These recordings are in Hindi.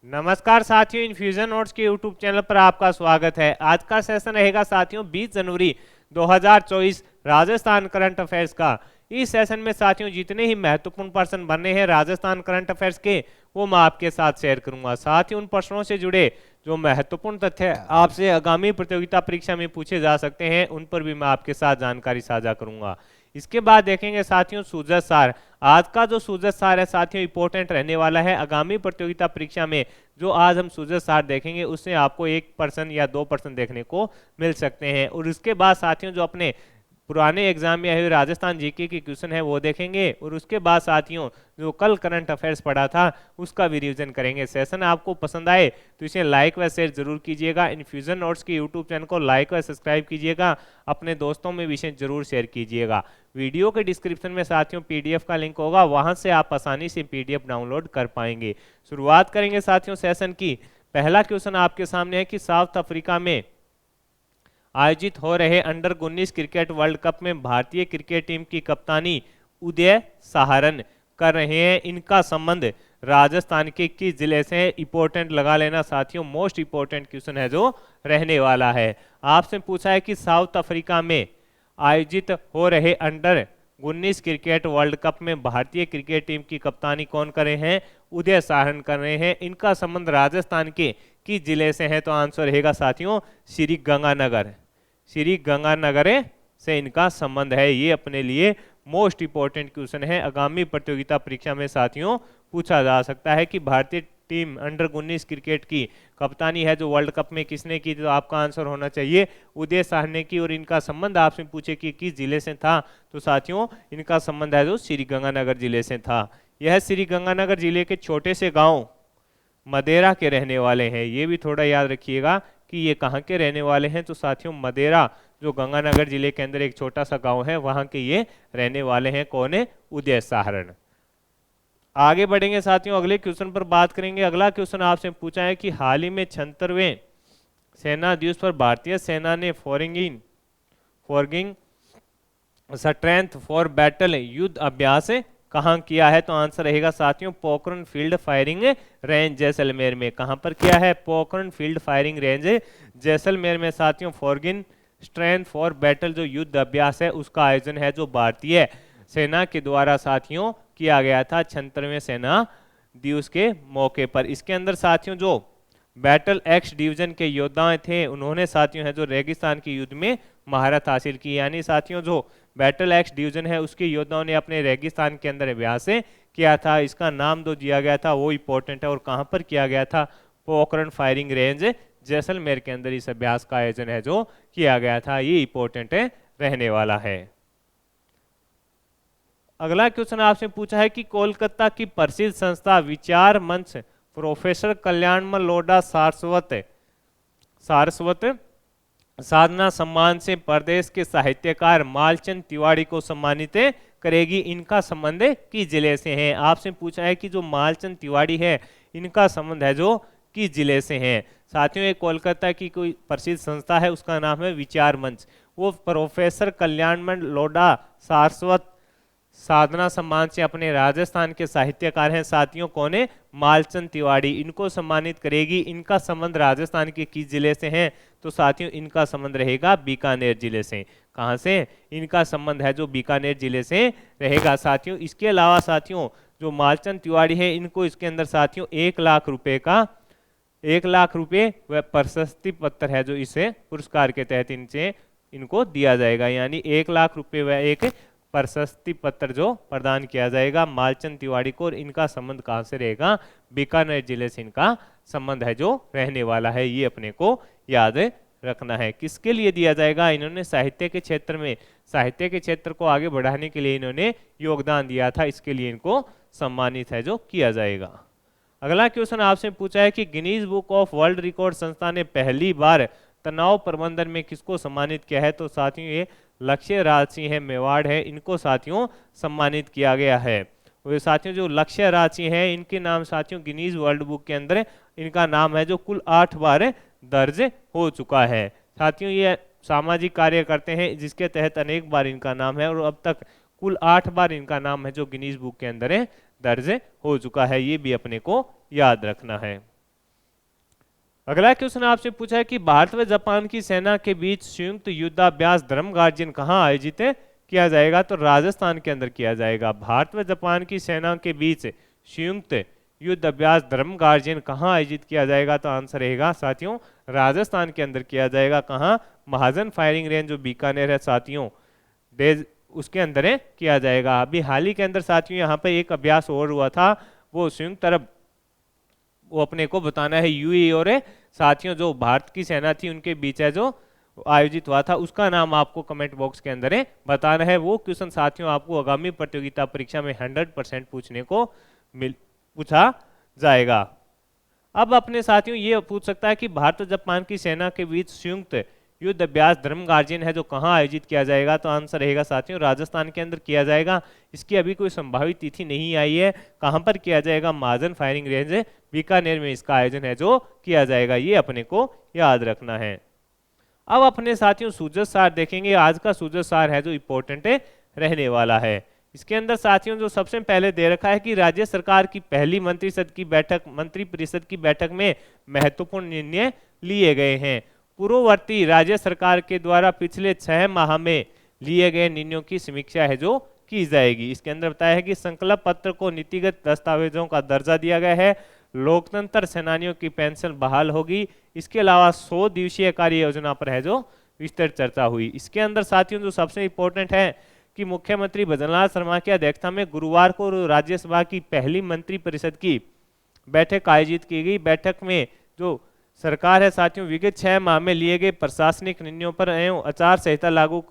नमस्कार साथियों, इन्फ्यूजन नोट्स के यूट्यूब चैनल पर आपका स्वागत है। आज का सेशन रहेगा साथियों 20 जनवरी 2024 राजस्थान करंट अफेयर्स का। इस सेशन में साथियों जितने ही महत्वपूर्ण प्रश्न बने हैं राजस्थान करंट अफेयर्स के, वो मैं आपके साथ शेयर करूंगा। साथ ही उन प्रश्नों से जुड़े जो महत्वपूर्ण तथ्य आपसे आगामी प्रतियोगिता परीक्षा में पूछे जा सकते हैं, उन पर भी मैं आपके साथ जानकारी साझा करूंगा। इसके बाद देखेंगे साथियों सूजत सार। आज का जो सूजत सार है साथियों इंपॉर्टेंट रहने वाला है। आगामी प्रतियोगिता परीक्षा में जो आज हम सूजत सार देखेंगे उससे आपको 1% या 2% देखने को मिल सकते हैं। और उसके बाद साथियों जो अपने पुराने एग्जाम में आए हुए राजस्थान जीके के क्वेश्चन है वो देखेंगे। और उसके बाद साथियों जो कल करंट अफेयर्स पढ़ा था उसका भी रिवीजन करेंगे। सेशन आपको पसंद आए तो इसे लाइक व शेयर जरूर कीजिएगा। इन्फ्यूजन नोट्स के यूट्यूब चैनल को लाइक व सब्सक्राइब कीजिएगा। अपने दोस्तों में भी इसे जरूर शेयर कीजिएगा। वीडियो के डिस्क्रिप्शन में साथियों पीडीएफ का लिंक होगा, वहां से आप आसानी से पीडीएफ डाउनलोड कर पाएंगे। शुरुआत करेंगे साथियों सेशन की। पहला क्वेश्चन आपके सामने है कि साउथ अफ्रीका में आयोजित हो रहे अंडर 19 क्रिकेट वर्ल्ड कप में भारतीय क्रिकेट टीम की कप्तानी उदय सहारन कर रहे हैं। इनका संबंध राजस्थान के किस जिले से है? इंपॉर्टेंट लगा लेना साथियों, मोस्ट इंपॉर्टेंट क्वेश्चन है जो रहने वाला है। आपसे पूछा है कि साउथ अफ्रीका में आयोजित हो रहे अंडर 19 क्रिकेट वर्ल्ड कप में भारतीय क्रिकेट टीम की कप्तानी कौन कर रहे हैं? उदय सहारन कर रहे हैं। इनका संबंध राजस्थान के किस जिले से है? तो आंसर रहेगा साथियों श्री गंगानगर। श्री गंगानगर से इनका संबंध है। ये अपने लिए मोस्ट इंपॉर्टेंट क्वेश्चन है। आगामी प्रतियोगिता परीक्षा में साथियों पूछा जा सकता है कि भारतीय टीम अंडर 19 क्रिकेट की कप्तानी है जो वर्ल्ड कप में किसने की? तो आपका आंसर होना चाहिए उदय सहारन ने की। और इनका संबंध आपसे पूछे कि किस जिले से था, तो साथियों इनका संबंध है जो श्री गंगानगर जिले से था। यह श्री गंगानगर जिले के छोटे से गांव मदेरा के रहने वाले हैं। ये भी थोड़ा याद रखिएगा कि ये कहाँ के रहने वाले हैं। तो साथियों मदेरा जो गंगानगर जिले के अंदर एक छोटा सा गांव है वहां के ये रहने वाले हैं। कौन है? उदय सहारन। आगे बढ़ेंगे साथियों, अगले क्वेश्चन पर बात करेंगे। अगला क्वेश्चन आपसे पूछा है कि हाल ही में 76वें सेना दिवस पर भारतीय सेना ने फॉरगिंग स्ट्रेंथ फॉर बैटल युद्ध अभ्यास कहाँ किया है? तो आंसर रहेगा साथियों Pokhran field firing range Jaisalmer में। कहां पर किया है? Pokhran field firing range Jaisalmer में साथियों फॉरगिंग स्ट्रेंथ फॉर बैटल जो युद्ध अभ्यास है उसका आयोजन है जो भारतीय सेना के द्वारा साथियों किया गया था 76वें सेना दिवस के मौके पर। इसके अंदर साथियों जो बैटल एक्स डिवीजन के योद्धा थे उन्होंने साथियों है जो रेगिस्तान के युद्ध में महारत हासिल की। यानी साथियों जो बैटल एक्स डिवीजन है उसके योद्धाओं ने अपने रेगिस्तान के अंदर अभ्यास किया था। इसका नाम जो दिया गया था वो इंपॉर्टेंट है। और कहां पर किया गया था? पोखरण फायरिंग रेंज जैसलमेर के अंदर इस अभ्यास का आयोजन है जो किया गया था। ये इंपॉर्टेंट रहने वाला है। अगला क्वेश्चन आपसे पूछा है कि कोलकाता की प्रसिद्ध संस्था विचार मंच प्रोफेसर कल्याणमल लोढ़ा सारस्वत साधना सम्मान से प्रदेश के साहित्यकार मालचंद तिवारी को सम्मानित करेगी। इनका संबंध किस जिले से है? आपसे पूछा है कि जो मालचंद तिवारी है इनका संबंध है जो किस जिले से है? साथियों एक कोलकाता की कोई प्रसिद्ध संस्था है उसका नाम है विचार मंच। वो प्रोफेसर कल्याणमल लोढ़ा सारस्वत साधना सम्मान से अपने राजस्थान के साहित्यकार हैं साथियों। कौन है? मालचंद तिवारी। इनको सम्मानित करेगी। इनका संबंध राजस्थान के किस जिले से है? तो साथियों इनका संबंध रहेगा बीकानेर जिले से। कहां से? इनका संबंध है जो बीकानेर जिले से रहेगा साथियों। इसके अलावा साथियों जो मालचंद तिवारी है इनको इसके अंदर साथियों 1 लाख रुपए वह प्रशस्ति पत्र है जो इसे पुरस्कार के तहत इनको दिया जाएगा। यानी 1 लाख रुपए वह एक प्रशस्ति पत्र जो प्रदान किया जाएगा मालचंद तिवारी को। और इनका संबंध कहां से रहेगा? बीकानेर जिले से इनका संबंध है जो रहने वाला है। ये अपने को याद रखना है। किसके लिए दिया जाएगा? इन्होंने साहित्य के क्षेत्र को आगे बढ़ाने के लिए इन्होंने योगदान दिया था, इसके लिए इनको सम्मानित है जो किया जाएगा। अगला क्वेश्चन आपसे पूछा है कि Guinness book of world record संस्था ने पहली बार तनाव प्रबंधन में किसको सम्मानित किया है? तो साथियों ये लक्ष्य राज सिंह है, मेवाड़ है, इनको साथियों सम्मानित किया गया है। वो साथियों जो लक्ष्य राज सिंह है इनके नाम साथियों गिनीज वर्ल्ड बुक के अंदर इनका नाम है जो कुल 8 बार दर्ज हो चुका है। साथियों ये सामाजिक कार्य करते हैं जिसके तहत अनेक बार इनका नाम है और अब तक कुल 8 बार इनका नाम है जो गिनीज बुक के अंदर दर्ज हो चुका है। ये भी अपने को याद रखना है। अगला क्वेश्चन आपसे पूछा है कि भारत व जापान की सेना के बीच संयुक्त युद्धाभ्यास धर्म गार्जियन कहाँ आयोजित किया जाएगा? तो राजस्थान के अंदर किया जाएगा। भारत व जापान की सेना के बीच संयुक्त युद्ध अभ्यास धर्म गार्जियन कहाँ आयोजित किया जाएगा? तो आंसर रहेगा साथियों राजस्थान के अंदर किया जाएगा। कहाँ? महाजन फायरिंग रेंज जो बीकानेर है साथियों, उसके अंदर किया जाएगा। अभी हाल ही के अंदर साथियों यहाँ पे एक अभ्यास और हुआ था, वो संयुक्त अरब, वो अपने को बताना है यूएई और साथियों जो भारत की सेना थी उनके बीच है जो आयोजित हुआ था, उसका नाम आपको कमेंट बॉक्स के अंदर बताना है। वो क्वेश्चन साथियों आपको आगामी प्रतियोगिता परीक्षा में 100% पूछने को पूछा जाएगा। अब अपने साथियों ये पूछ सकता है कि भारत और जापान की सेना के बीच संयुक्त युद्ध अभ्यास धर्म गार्जियन है जो कहाँ आयोजित किया जाएगा? तो आंसर रहेगा साथियों राजस्थान के अंदर किया जाएगा। इसकी अभी कोई संभावित तिथि नहीं आई है। कहाँ पर किया जाएगा? महाजन फायरिंग रेंज बीकानेर में इसका आयोजन है जो किया जाएगा, ये अपने को याद रखना है। अब अपने साथियों सूजत सार देखेंगे। आज का सूजत सार है जो इंपॉर्टेंट रहने वाला है। इसके अंदर साथियों जो सबसे पहले दे रखा है कि राज्य सरकार की पहली मंत्रिपरिषद की बैठक में महत्वपूर्ण निर्णय लिए गए हैं। पूर्ववर्ती राज्य सरकार के द्वारा पिछले 6 माह में लिए गए निर्णयों की समीक्षा है जो की जाएगी। इसके अंदर बताया है कि संकल्प पत्र को नीतिगत दस्तावेजों का दर्जा दिया गया है। लोकतंत्र सेनानियों की पेंशन बहाल होगी। इसके अलावा 100 दिवसीय कार्य योजना पर है जो विस्तृत चर्चा हुई। इसके अंदर साथियों जो सबसे इंपॉर्टेंट है कि मुख्यमंत्री भजनलाल शर्मा की अध्यक्षता में गुरुवार को राज्यसभा की पहली मंत्रिपरिषद की बैठक आयोजित की गई। बैठक में जो सरकार है साथियों विगत 6 माह में लिए गए प्रशासनिक निर्णयों पर एवं आचार संहिता लागू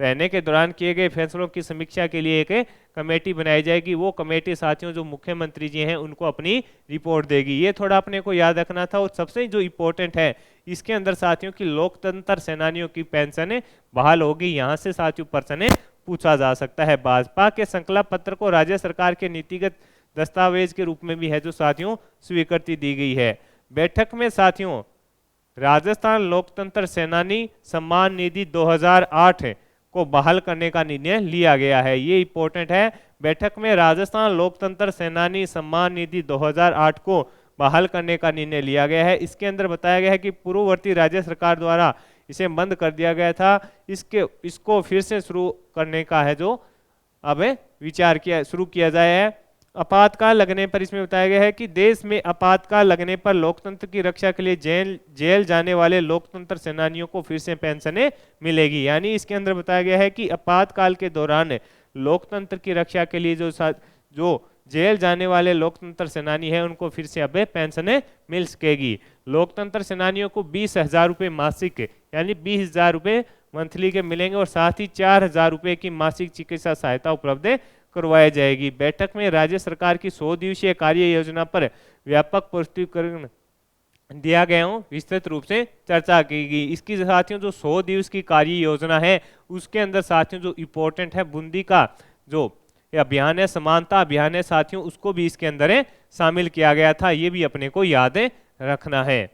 रहने के दौरान किए गए फैसलों की समीक्षा के लिए एक कमेटी बनाई जाएगी। वो कमेटी साथियों जो मुख्यमंत्री जी हैं उनको अपनी रिपोर्ट देगी। ये थोड़ा अपने को याद रखना था। और सबसे जो इम्पोर्टेंट है इसके अंदर साथियों की लोकतंत्र सेनानियों की पेंशन बहाल होगी। यहाँ से साथियों प्रश्न पूछा जा सकता है। भाजपा के संकल्प पत्र को राज्य सरकार के नीतिगत दस्तावेज के रूप में भी है जो साथियों स्वीकृति दी गई है। बैठक में साथियों राजस्थान लोकतंत्र सेनानी सम्मान निधि 2008 को बहाल करने का निर्णय लिया गया है। ये इंपॉर्टेंट है। बैठक में राजस्थान लोकतंत्र सेनानी सम्मान निधि 2008 को बहाल करने का निर्णय लिया गया है। इसके अंदर बताया गया है कि पूर्ववर्ती राज्य सरकार द्वारा इसे बंद कर दिया गया था। इसको फिर से शुरू करने का है जो अब विचार शुरू किया जाए है। आपातकाल लगने पर इसमें बताया गया है कि देश में आपातकाल लगने पर लोकतंत्र की रक्षा के लिए जेल जाने वाले लोकतंत्र सेनानियों को फिर से पेंशनें मिलेगी। यानी इसके अंदर बताया गया है कि आपातकाल के दौरान लोकतंत्र की रक्षा के लिए जो जेल जाने वाले लोकतंत्र सेनानी है उनको फिर से अब पेंशनें मिल सकेगी। लोकतंत्र सेनानियों को 20,000 रुपये मासिक यानी 20,000 रुपये मंथली के मिलेंगे और साथ ही 4,000 रुपये की मासिक चिकित्सा सहायता उपलब्ध करवाई जाएगी। बैठक में राज्य सरकार की 100 दिवसीय कार्य योजना पर व्यापक प्रस्तुतिकरण दिया गया विस्तृत रूप से चर्चा की गई। इसकी साथियों जो 100 दिवस की कार्य योजना है उसके अंदर साथियों जो इम्पोर्टेंट है बूंदी का जो अभियान है, समानता अभियान है साथियों, उसको भी इसके अंदर शामिल किया गया था। ये भी अपने को याद रखना है।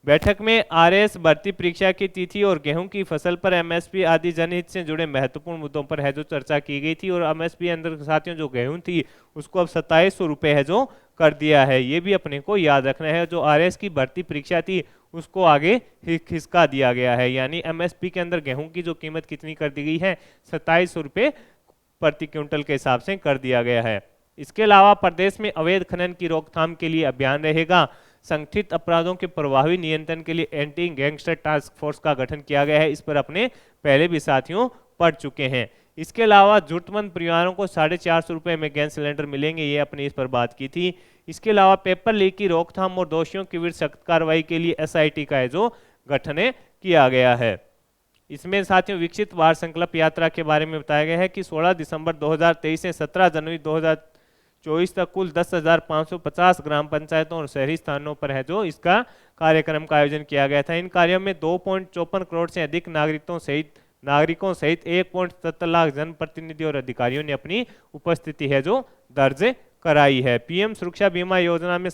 बैठक में आरएस भर्ती परीक्षा की तिथि और गेहूं की फसल पर एमएसपी आदि जनहित से जुड़े महत्वपूर्ण मुद्दों पर है जो चर्चा की गई थी। और एमएसपी अंदर साथियों जो गेहूं थी उसको अब 2700 रुपये है जो कर दिया है। ये भी अपने को याद रखना है। जो आरएस की भर्ती परीक्षा थी उसको आगे खिसका दिया गया है। यानी एमएसपी के अंदर गेहूं की जो कीमत कितनी कर दी गई है 2700 रुपये प्रति क्विंटल के हिसाब से कर दिया गया है। इसके अलावा प्रदेश में अवैध खनन की रोकथाम के लिए अभियान रहेगा। संगठित अपराधों के प्रभावी नियंत्रण के लिए एंटी गैंगस्टर टास्क फोर्स का गठन किया गया है। इस पर अपने पहले भी साथियों पढ़ चुके हैं। इसके अलावा जरूरतमंद परिवारों को 450 रुपये में गैस सिलेंडर मिलेंगे, ये अपने इस पर बात की थी। इसके अलावा पेपर लीक की रोकथाम और दोषियों के विरुद्ध सख्त कार्रवाई के लिए एसआईटी का है जो गठन किया गया है। इसमें साथियों विकसित भारत संकल्प यात्रा के बारे में बताया गया है कि 16 दिसंबर 2023 से 17 जनवरी 2024 तक कुल 10,550 ग्राम पंचायतों और शहरी स्थानों पर है जो इसका कार्यक्रम का आयोजन किया गया था। इन कार्यों में 2.54 करोड़ से अधिक नागरिकों सहित 1.77 लाख जनप्रतिनिधि और अधिकारियों ने अपनी उपस्थिति है जो दर्ज कराई है। पीएम सुरक्षा बीमा योजना में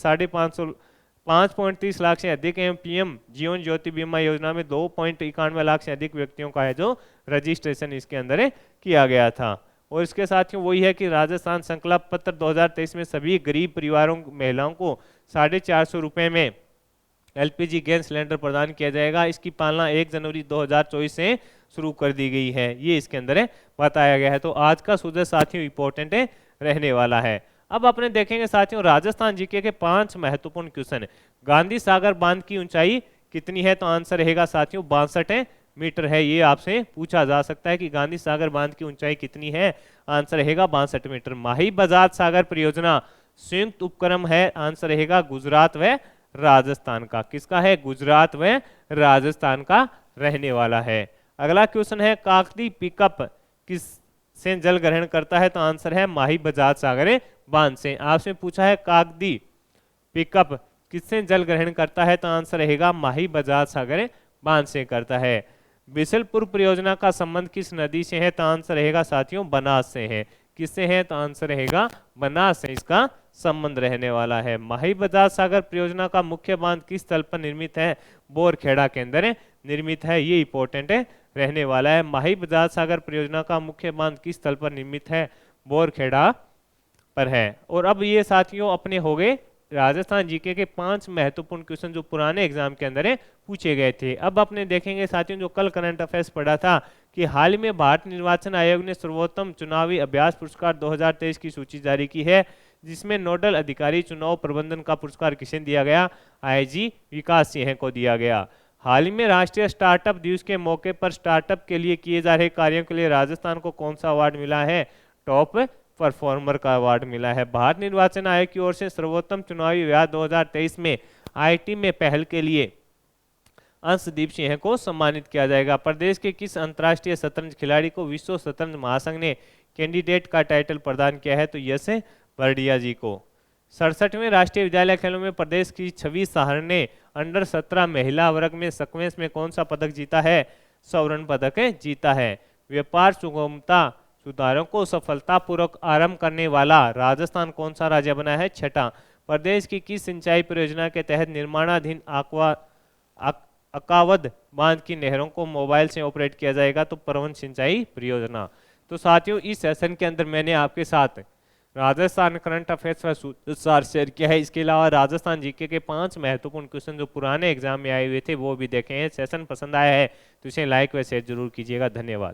5.30 लाख से अधिक एवं पीएम जीवन ज्योति बीमा योजना में 2.91 लाख से अधिक व्यक्तियों का है जो रजिस्ट्रेशन इसके अंदर किया गया था। और इसके साथ ही वही है कि राजस्थान संकल्प पत्र 2023 में सभी गरीब परिवारों महिलाओं को 450 रुपये में एलपीजी गैस सिलेंडर प्रदान किया जाएगा। इसकी पालना 1 जनवरी 2024 से शुरू कर दी गई है, ये इसके अंदर बताया गया है। तो आज का सूझे साथियों इंपॉर्टेंट रहने वाला है। अब अपने देखेंगे साथियों राजस्थान जीके के 5 महत्वपूर्ण क्वेश्चन। गांधी सागर बांध की ऊंचाई कितनी है? तो आंसर रहेगा साथियों 62 मीटर है। ये आपसे पूछा जा सकता है कि गांधी सागर बांध की ऊंचाई कितनी है, आंसर रहेगा 62 मीटर। माही बजाज सागर परियोजना संयुक्त उपक्रम है, आंसर रहेगा गुजरात व राजस्थान का। किसका है? गुजरात व राजस्थान का रहने वाला है। अगला क्वेश्चन है काकदी पिकअप किस से जल ग्रहण करता है? तो आंसर है माही बजाज सागर बांध से। आपसे पूछा है काकदी पिकअप किससे जल ग्रहण करता है? तो आंसर रहेगा माही बजाज सागर बांध से करता है। बिशलपुर परियोजना का संबंध किस नदी से है? तो आंसर रहेगा साथियों बनास से है। किससे है? तो आंसर रहेगा बनास से इसका संबंध रहने वाला है। माही बजाज सागर परियोजना का मुख्य बांध किस स्थल पर निर्मित है? बोरखेड़ा के अंदर निर्मित है, ये इंपॉर्टेंट रहने वाला है। माही बजाज सागर परियोजना का मुख्य बांध किस स्थल पर निर्मित है? बोरखेड़ा पर है। और अब ये साथियों अपने हो गए राजस्थान जीके के 5 महत्वपूर्ण क्वेश्चन जो पुराने एग्जाम के अंदर पूछे गए थे। अब अपने देखेंगे साथियों जो कल करंट अफेयर्स पढ़ा था कि हाल ही में भारत निर्वाचन आयोग ने सर्वोत्तम चुनावी अभ्यास पुरस्कार 2023 की सूची जारी की है, जिसमें नोडल अधिकारी चुनाव प्रबंधन का पुरस्कार किसे दिया गया? आईजी विकास सिंह को दिया गया। हाल ही में राष्ट्रीय स्टार्टअप दिवस के मौके पर स्टार्टअप के लिए किए जा रहे कार्यों के लिए राजस्थान को कौन सा अवार्ड मिला है? टॉप परफॉर्मर का अवार्ड मिला है। भारत निर्वाचन आयोग की ओर से सर्वोत्तम चुनावी अभ्यास 2023 में आईटी में पहल के लिए अंशदीप सिंह को सम्मानित किया जाएगा। प्रदेश के किस अंतर्राष्ट्रीय शतरंज खिलाड़ी को विश्व शतरंज महासंघ ने कैंडिडेट का टाइटल प्रदान किया है? तो यश बर्डिया जी को। 67वें राष्ट्रीय विद्यालय खेलों में प्रदेश की छवि सहारण ने अंडर 17 महिला वर्ग में सीक्वेंस में कौन सा पदक जीता है? स्वर्ण पदक जीता है। व्यापार सुगमता सुधारों को सफलतापूर्वक आरंभ करने वाला राजस्थान कौन सा राज्य बना है? छठा। प्रदेश की किस सिंचाई परियोजना के तहत निर्माणाधीन अकावद बांध की नहरों को मोबाइल से ऑपरेट किया जाएगा? तो परवन सिंचाई परियोजना। तो साथियों इस सेशन के अंदर मैंने आपके साथ राजस्थान करंट अफेयर्स का सार शेयर किया है। इसके अलावा राजस्थान जीके के 5 महत्वपूर्ण क्वेश्चन जो पुराने एग्जाम में आए हुए थे वो भी देखे हैं। सेशन पसंद आया है तो इसे लाइक व शेयर जरूर कीजिएगा। धन्यवाद।